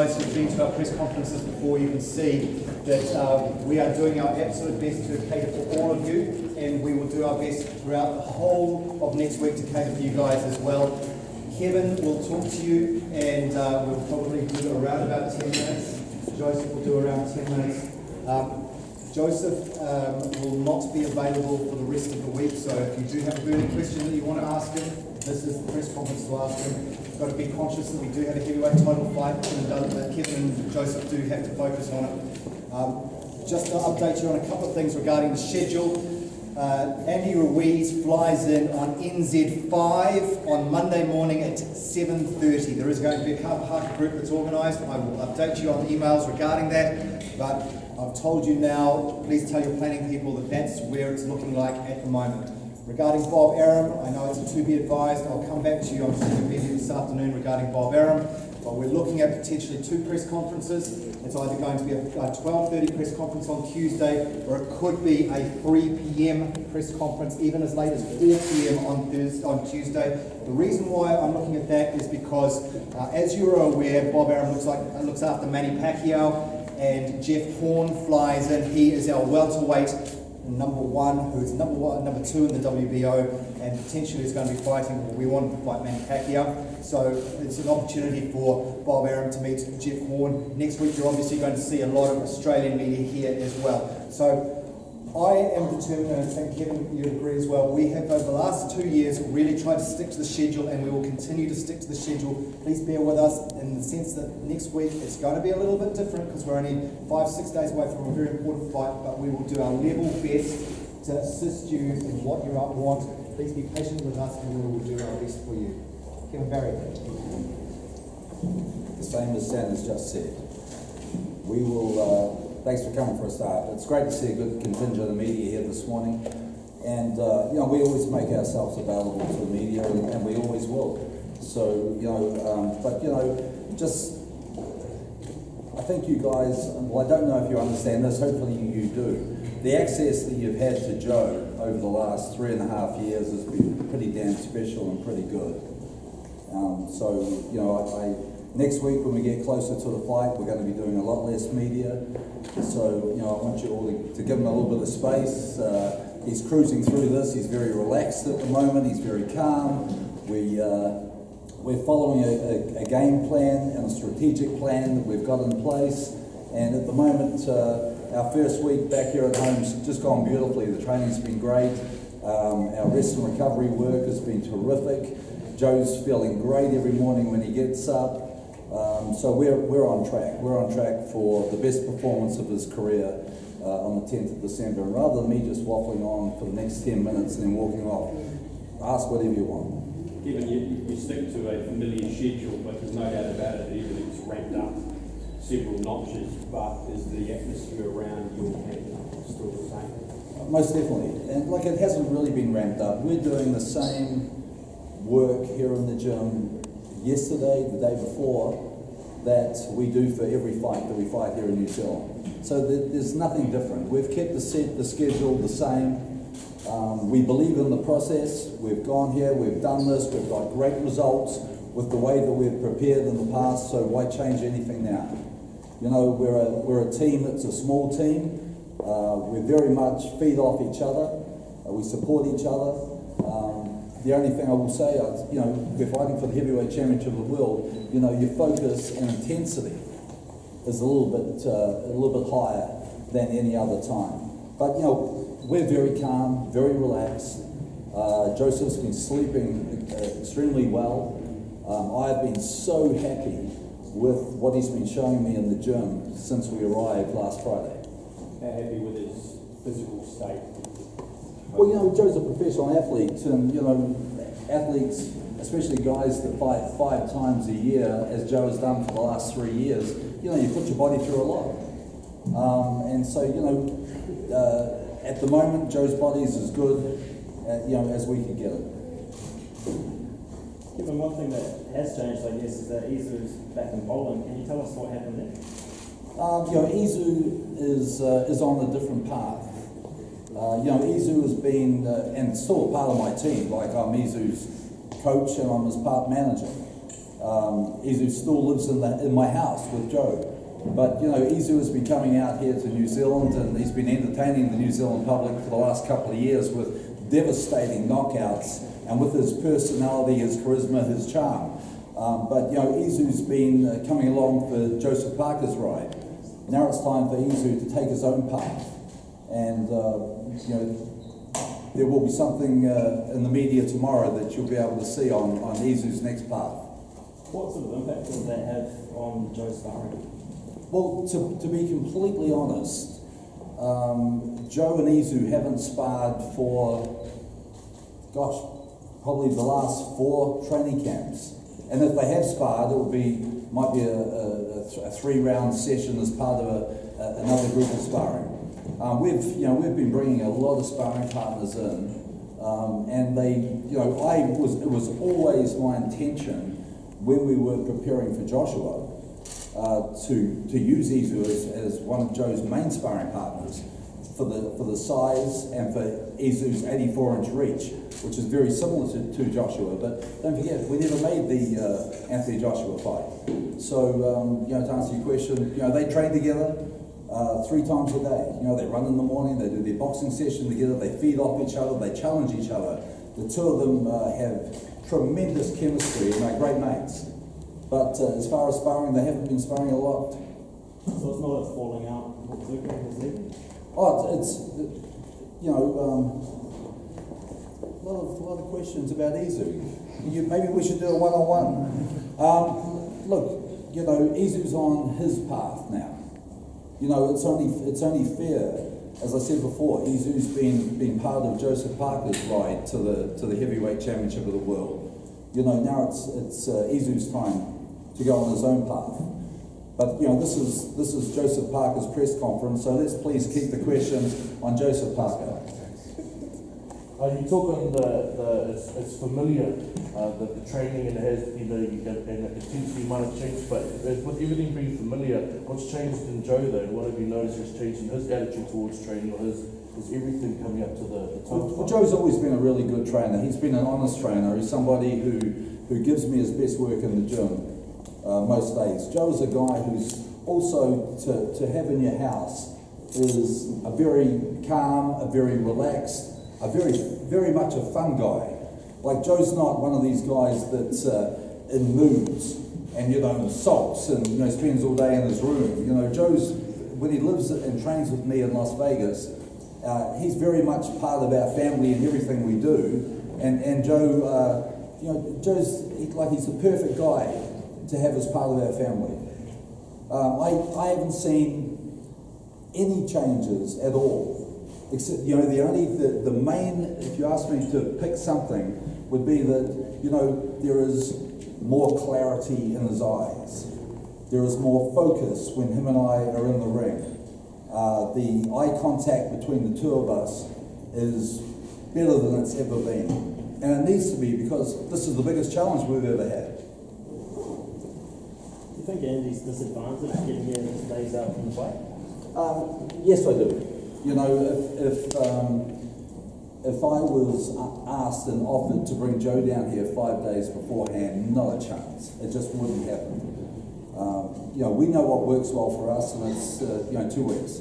guys who've been to our press conferences before, you can see that we are doing our absolute best to cater for all of you, and we will do our best throughout the whole of next week to cater for you guys as well. Kevin will talk to you, and we'll probably do around about 10 minutes. Joseph will do around 10 minutes. Joseph will not be available for the rest of the week, so if you do have a burning question that you want to ask him, this is the press conference to ask him. You've got to be conscious that we do have a heavyweight title fight, and Kevin and Joseph do have to focus on it. Just to update you on a couple of things regarding the schedule. Andy Ruiz flies in on NZ5 on Monday morning at 7:30. There is going to be a Kapahaka group that's organised. I will update you on emails regarding that, but I've told you now, please tell your planning people that that's where it's looking like at the moment. Regarding Bob Arum, I know it's a to be advised. I'll come back to you on social media this afternoon regarding Bob Arum, but we're looking at potentially 2 press conferences. It's either going to be a 12:30 press conference on Tuesday, or it could be a 3 p.m. press conference, even as late as 4 p.m. on Tuesday. The reason why I'm looking at that is because, as you're aware, Bob Arum looks after Manny Pacquiao, and Jeff Horn flies in. He is our welterweight number 1, who's number 2 in the WBO, and potentially is going to be fighting, well, we want him to fight Manny Pacquiao. So it's an opportunity for Bob Arum to meet Jeff Horn. Next week you're obviously going to see a lot of Australian media here as well. So I am determined, and I think Kevin, you'd agree as well, we have over the last 2 years really tried to stick to the schedule, and we will continue to stick to the schedule. Please bear with us in the sense that next week it's going to be a little bit different because we're only 5-6 days away from a very important fight, but we will do our level best to assist you in what you want. Please be patient with us, and we will do our best for you. Kevin Barry. The same as Stan has just said. We will... Thanks for coming for a start. It's great to see a good contingent of media here this morning, and you know, we always make ourselves available to the media, and we always will. So but I think you guys. Well, I don't know if you understand this. Hopefully, you do. The access that you've had to Joe over the last 3.5 years has been pretty damn special and pretty good. Next week, when we get closer to the fight, we're going to be doing a lot less media. So, I want you all to give him a little bit of space. He's cruising through this. He's very relaxed at the moment. He's very calm. We're following a game plan and a strategic plan that we've got in place. And at the moment, our first week back here at home's just gone beautifully. The training's been great. Our rest and recovery work has been terrific. Joe's feeling great every morning when he gets up. So we're on track. We're on track for the best performance of his career on the 10th of December. And rather than me just waffling on for the next 10 minutes and then walking off, ask whatever you want. Given you stick to a familiar schedule, but there's no doubt about it, even if it's ramped up several notches, but is the atmosphere around your camp still the same? Most definitely. And like, it hasn't really been ramped up. We're doing the same work here in the gym yesterday, the day before, that we do for every fight that we fight here in New Zealand. So there's nothing different. We've kept the schedule the same. We believe in the process. We've gone here, we've done this, we've got great results with the way that we've prepared in the past, so why change anything now? We're a team that's a small team. We very much feed off each other. We support each other. The only thing I will say is, we're fighting for the heavyweight championship of the world. Your focus and intensity is a little bit higher than any other time. But we're very calm, very relaxed. Joseph's been sleeping extremely well. I've been so happy with what he's been showing me in the gym since we arrived last Friday. How happy with his physical state? Well, Joe's a professional athlete, and athletes, especially guys that fight 5 times a year, as Joe has done for the last 3 years, you put your body through a lot. And so, at the moment, Joe's body is as good, as we can get it. Given one thing that has changed, I guess, is that Izu's back in Poland. Can you tell us what happened there? Izu is on a different path. Izu has been, and still a part of my team, like I'm Izu's coach and I'm his part manager. Izu still lives in my house with Joe. But, you know, Izu has been coming out here to New Zealand and he's been entertaining the New Zealand public for the last couple of years with devastating knockouts and with his personality, his charisma, his charm. But, you know, Izu's been coming along for Joseph Parker's ride. Now it's time for Izu to take his own path. And, you know, there will be something in the media tomorrow that you'll be able to see on Izu's next path. What sort of impact will that have on Joe's sparring? Well, to be completely honest, Joe and Izu haven't sparred for, gosh, probably the last 4 training camps. And if they have sparred, it might be a 3-round session as part of another group of sparring. We've been bringing a lot of sparring partners in, and it was always my intention when we were preparing for Joshua to use Izu as one of Joe's main sparring partners for the size and for Izu's 84-inch reach, which is very similar to Joshua. But don't forget, we never made the Anthony Joshua fight. So to answer your question, they train together 3 times a day. They run in the morning, they do their boxing session together, they feed off each other, they challenge each other. The 2 of them have tremendous chemistry and they're great mates. But as far as sparring, they haven't been sparring a lot. So it's not a falling out with Oh, it's a lot of questions about Izu. Maybe we should do a one-on-one. Look, Izu's on his path now. It's only fair. As I said before, Izu's been part of Joseph Parker's ride to the heavyweight championship of the world. Now it's Izu's time to go on his own path. But this is Joseph Parker's press conference, so let's please keep the questions on Joseph Parker. You talk on it's familiar that the training and it potentially might have changed, but with everything being familiar, what's changed in Joe though? What have you noticed has changed in his attitude towards training, or is everything coming up to the top? Well, Joe's always been a really good trainer. He's been an honest trainer. He's somebody who gives me his best work in the gym most days. Joe's a guy who's also to have in your house is a very calm, a very relaxed, a very much a fun guy. Like Joe's not one of these guys that's in moods and sulks and spends all day in his room. Joe's, when he lives and trains with me in Las Vegas, he's very much part of our family and everything we do. And Joe, Joe's he's the perfect guy to have as part of our family. I haven't seen any changes at all. Except, the main, if you ask me to pick something, would be that, there is more clarity in his eyes. There is more focus when him and I are in the ring. The eye contact between the 2 of us is better than it's ever been. And it needs to be, because this is the biggest challenge we've ever had. Do you think Andy's disadvantage getting here days out from the fight? Yes, I do. If I was asked and offered to bring Joe down here 5 days beforehand, not a chance. It just wouldn't happen. We know what works well for us, and it's 2 weeks.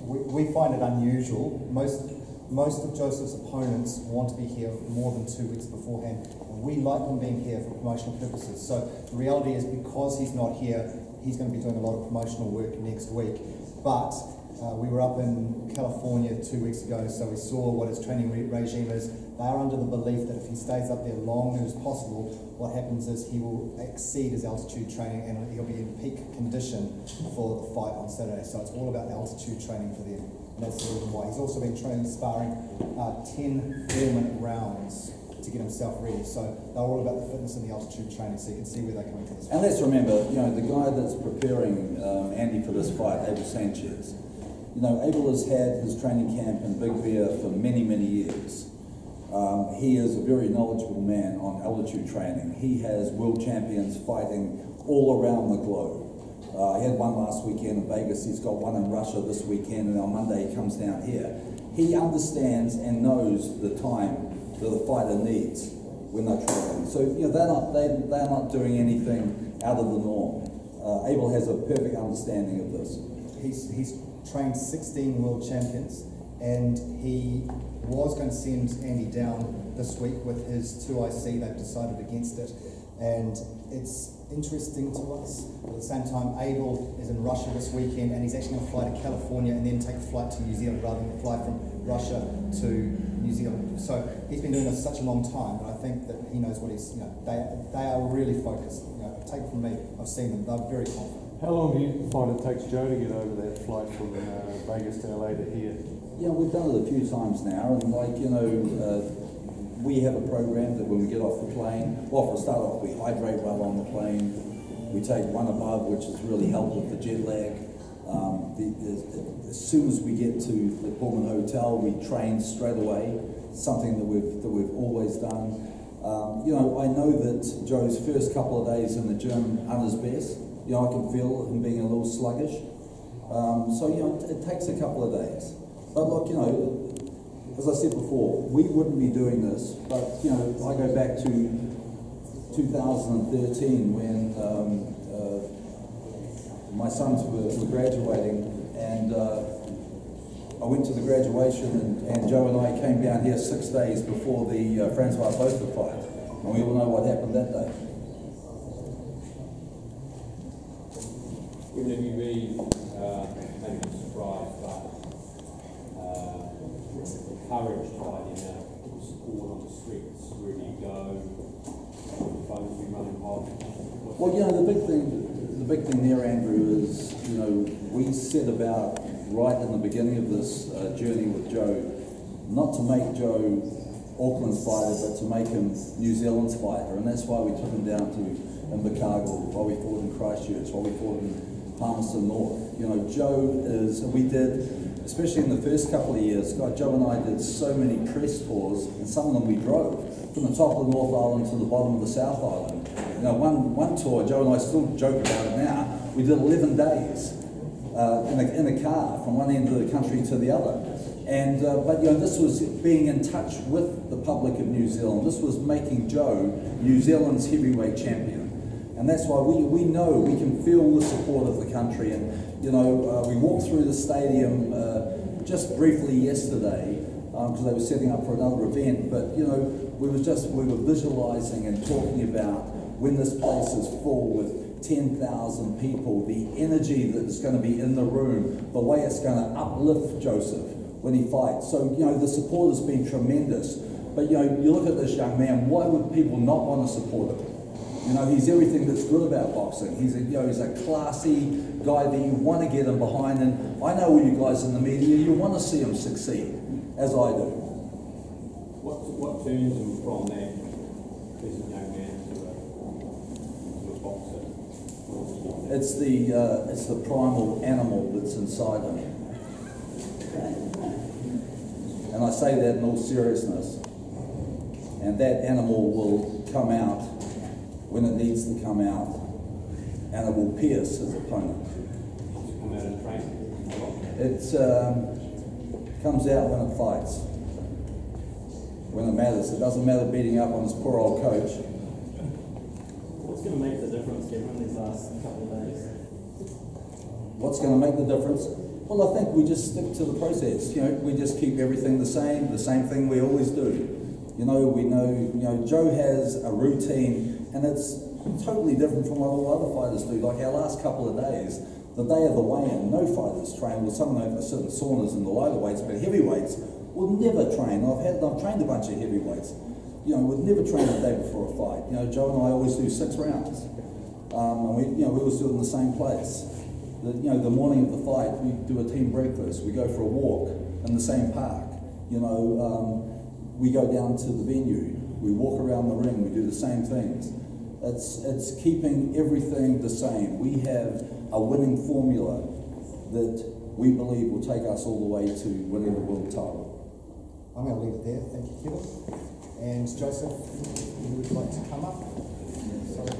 We find it unusual. Most of Joseph's opponents want to be here more than 2 weeks beforehand. We like them being here for promotional purposes. So the reality is, because he's not here, he's going to be doing a lot of promotional work next week. But we were up in California 2 weeks ago, so we saw what his training regime is. They are under the belief that if he stays up there long as possible, what happens is he will exceed his altitude training and he'll be in peak condition for the fight on Saturday. So it's all about altitude training for them. And that's the reason why. He's also been sparring 10 4-minute rounds to get himself ready. So they're all about the fitness and the altitude training, so you can see where they're coming from this fight. And let's remember, the guy that's preparing Andy for this fight, Abel Sanchez, Abel has had his training camp in Big Bear for many, many years. He is a very knowledgeable man on altitude training. He has world champions fighting all around the globe. He had one last weekend in Vegas, he's got one in Russia this weekend, and on Monday he comes down here. He understands and knows the time that the fighter needs. when they're training. So they're not doing anything out of the norm. Abel has a perfect understanding of this. He's trained 16 world champions, and he was going to send Andy down this week with his 2IC. They've decided against it, and it's interesting to us. But at the same time, Abel is in Russia this weekend, and he's actually going to fly to California and then take a flight to New Zealand rather than fly from Russia to New Zealand. So he's been doing this such a long time, and I think that he knows what he's. They are really focused. Take it from me, I've seen them. They're very confident. How long do you find it takes Joe to get over that flight from Vegas to LA to here? Yeah, we've done it a few times now, and we have a program that when we get off the plane, well, for a start off, we hydrate well on the plane. We take one above, which has really helped with the jet lag. As soon as we get to the Pullman Hotel, we train straight away. Something that we've always done. I know that Joe's first couple of days in the gym aren't his best. I can feel him being a little sluggish. It takes a couple of days. But look, as I said before, we wouldn't be doing this, but I go back to 2013 when my sons were graduating, and I went to the graduation, and Joe and I came down here 6 days before the Francois Boca fight, and we all know what happened that day. Wouldn't you be maybe surprised, but encouraged by the amount of support on the streets? Where do you go? The phones be running hot? Well, the big thing there, Andrew, is we set about right in the beginning of this journey with Joe, not to make Joe Auckland's fighter, but to make him New Zealand's fighter, and that's why we took him down to Invercargill, why we fought in Christchurch, why we fought in Palmerston North. Joe is, we did, especially in the first couple of years, Joe and I did so many press tours, and some of them we drove from the top of the North Island to the bottom of the South Island. One tour, Joe and I still joke about it now, we did 11 days in a car from one end of the country to the other. And but this was being in touch with the public of New Zealand. This was making Joe New Zealand's heavyweight champion. And that's why we know, we can feel the support of the country. And, we walked through the stadium just briefly yesterday because they were setting up for another event. But, we were visualizing and talking about when this place is full with 10,000 people, the energy that is going to be in the room, the way it's going to uplift Joseph when he fights. So, the support has been tremendous. But, you look at this young man, why would people not want to support him? He's everything that's good about boxing. He's a classy guy that you want to get him behind, and I know all you guys in the media, you want to see him succeed, as I do. What turns him from that pleasant young man to a boxer? It's the primal animal that's inside him. And I say that in all seriousness. And that animal will come out when it needs to come out, and it will pierce his opponent. Come out and train? It comes out when it fights, when it matters. It doesn't matter beating up on his poor old coach. What's going to make the difference, Kevin, these last couple of days? What's going to make the difference? Well, I think we just stick to the process. We just keep everything the same thing we always do. We know, Joe has a routine, and it's totally different from what all other fighters do. Like our last couple of days, the day of the weigh-in, no fighters train. Well, some of them are sitting saunas in the lighter weights, but heavyweights will never train. I've trained a bunch of heavyweights. Would never train the day before a fight. Joe and I always do 6 rounds, and we always do it in the same place. The morning of the fight, we do a team breakfast. We go for a walk in the same park. We go down to the venue. We walk around the ring. We do the same things. It's keeping everything the same. We have a winning formula that we believe will take us all the way to winning the world title. I'm going to leave it there. Thank you, Kevin. And Joseph, you would like to come up? Sorry.